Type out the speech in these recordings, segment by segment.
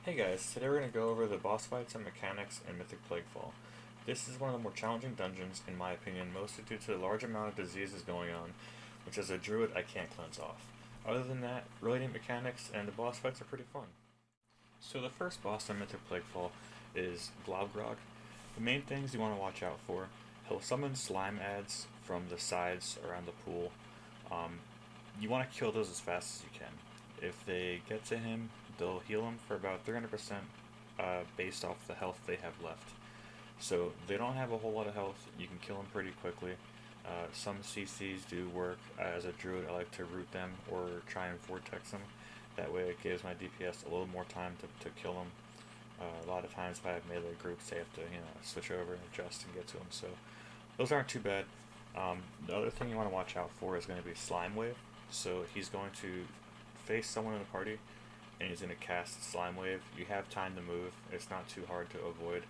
Hey guys, today we're going to go over the boss fights and mechanics in Mythic Plaguefall. This is one of the more challenging dungeons, in my opinion, mostly due to the large amount of diseases going on, which as a druid I can't cleanse off. Other than that, really neat mechanics and the boss fights are pretty fun. So the first boss in Mythic Plaguefall is Globrock. The main things you want to watch out for: he'll summon slime ads from the sides around the pool. Um, you want to kill those as fast as you can. If they get to him, they'll heal him for about 300% based off the health they have left. So they don't have a whole lot of health. You can kill them pretty quickly. Some CCs do work. As a druid, I like to root them or try and vortex them. That way it gives my DPS a little more time to kill them. A lot of times if I have melee groups, they have to switch over and adjust and get to them. So those aren't too bad. The other thing you want to watch out for is going to be Slime Wave. So he's going to face someone in the party and he's going to cast Slime Wave. You have time to move. It's not too hard to avoid.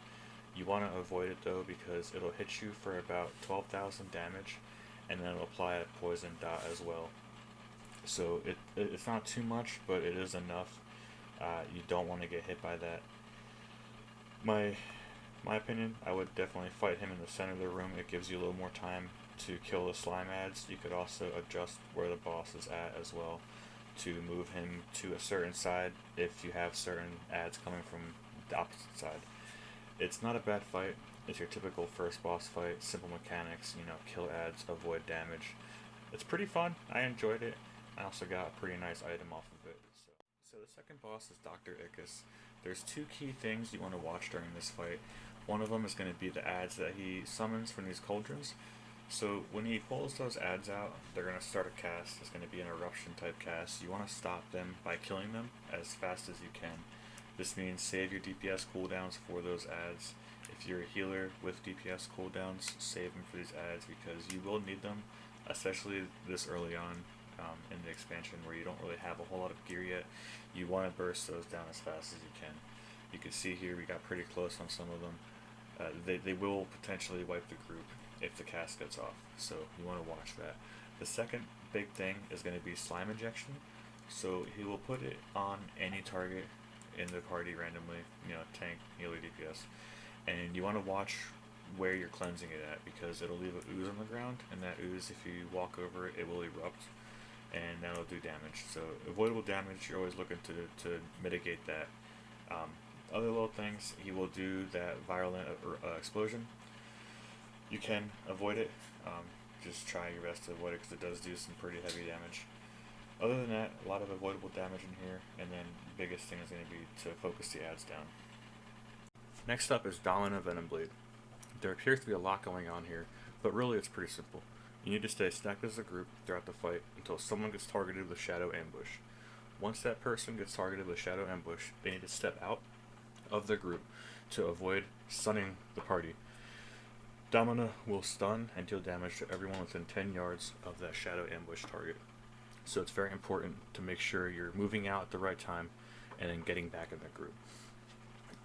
You want to avoid it though because it'll hit you for about 12,000 damage and then it'll apply a poison dot as well. So it's not too much, but it is enough. You don't want to get hit by that. My my opinion, I would definitely fight him in the center of the room. It gives you a little more time to kill the slime ads. You could also adjust where the boss is at as well to move him to a certain side if you have certain ads coming from the opposite side. It's not a bad fight. It's your typical first boss fight, simple mechanics, kill ads, avoid damage. It's pretty fun. I enjoyed it. I also got a pretty nice item off of it. So the second boss is Dr. Ickis. There's two key things you want to watch during this fight. One of them is going to be the ads that he summons from these cauldrons. So when he pulls those ads out, they're going to start a cast. It's going to be an eruption type cast. You want to stop them by killing them as fast as you can. This means save your DPS cooldowns for those ads. If you're a healer with DPS cooldowns, save them for these ads because you will need them, especially this early on in the expansion where you don't really have a whole lot of gear yet. You want to burst those down as fast as you can. You can see here we got pretty close on some of them. They will potentially wipe the group if the cast gets off, so you want to watch that. The second big thing is going to be slime injection. So he will put it on any target in the party randomly, tank, healer, DPS, and you want to watch where you're cleansing it at because it'll leave an ooze on the ground, and that ooze, if you walk over it, it will erupt, and that'll do damage. So avoidable damage, you're always looking to mitigate that. Um, Other little things, he will do that violent explosion. You can avoid it. Just try your best to avoid it because it does do some pretty heavy damage. Other than that, a lot of avoidable damage in here, and then the biggest thing is going to be to focus the ads down. Next up is Dominant Venom Blade. There appears to be a lot going on here, but really it's pretty simple. You need to stay stacked as a group throughout the fight until someone gets targeted with Shadow Ambush. Once that person gets targeted with Shadow Ambush, they need to step out of the group to avoid stunning the party. Domina will stun and deal damage to everyone within 10 yards of that Shadow Ambush target. So it's very important to make sure you're moving out at the right time and then getting back in the group.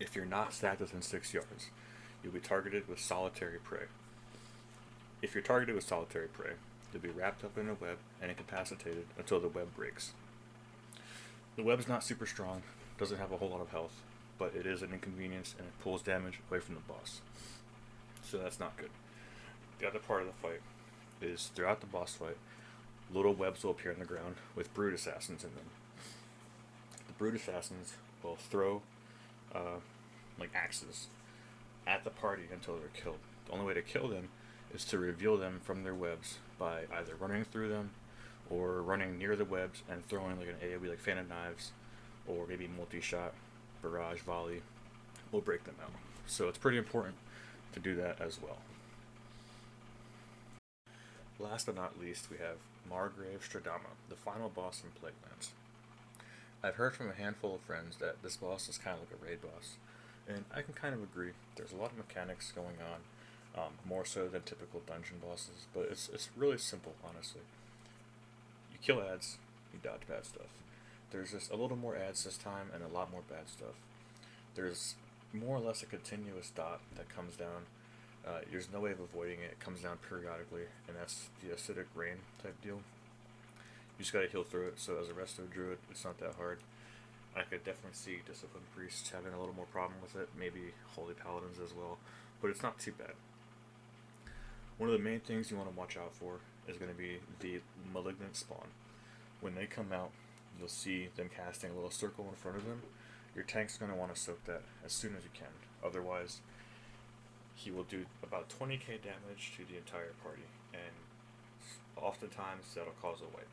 If you're not stacked within 6 yards, you'll be targeted with Solitary Prey. If you're targeted with Solitary Prey, you'll be wrapped up in a web and incapacitated until the web breaks. The web's not super strong, doesn't have a whole lot of health, but it is an inconvenience and it pulls damage away from the boss. So that's not good. The other part of the fight is throughout the boss fight, little webs will appear on the ground with Brood Assassins in them. The Brood Assassins will throw axes at the party until they're killed. The only way to kill them is to reveal them from their webs by either running through them or running near the webs and throwing like an AoE like Phantom Knives or maybe multi-shot, barrage, volley will break them out. So it's pretty important to do that as well. Last but not least, we have Margrave Stradama, the final boss in Plaguelands. I've heard from a handful of friends that this boss is kind of like a raid boss, and I can kind of agree. There's a lot of mechanics going on, more so than typical dungeon bosses, but it's really simple, honestly. You kill ads, you dodge bad stuff. There's just a little more ads this time and a lot more bad stuff. There's more or less a continuous dot that comes down. There's no way of avoiding it. It comes down periodically, and that's the acidic rain type deal. You just gotta heal through it, so as a resto druid, it's not that hard. I could definitely see Disciplined Priests having a little more problem with it, maybe Holy Paladins as well, but it's not too bad. One of the main things you want to watch out for is going to be the Malignant Spawn. When they come out, you'll see them casting a little circle in front of them. Your tank's going to want to soak that as soon as you can, otherwise he will do about 20k damage to the entire party, and oftentimes that'll cause a wipe.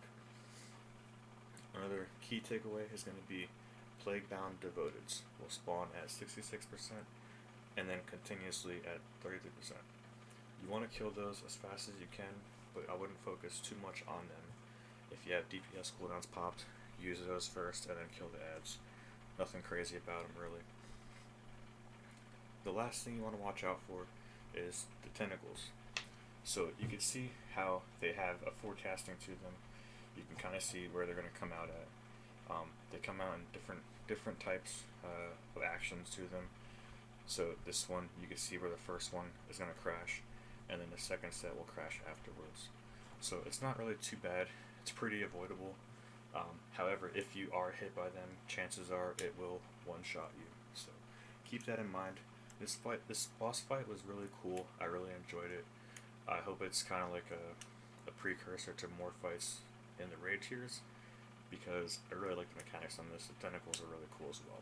Another key takeaway is going to be Plaguebound Devoteds will spawn at 66% and then continuously at 33%. You want to kill those as fast as you can, but I wouldn't focus too much on them. If you have DPS cooldowns popped, use those first and then kill the ads. Nothing crazy about them really. The last thing you want to watch out for is the tentacles. So you can see how they have a forecasting to them. You can kind of see where they're going to come out at. They come out in different types of actions to them. So this one, you can see where the first one is going to crash, and then the second set will crash afterwards. So it's not really too bad. It's pretty avoidable. However, if you are hit by them, chances are it will one-shot you. So keep that in mind. This boss fight was really cool. I really enjoyed it. I hope it's kind of like a precursor to more fights in the raid tiers, because I really like the mechanics on this. The tentacles are really cool as well.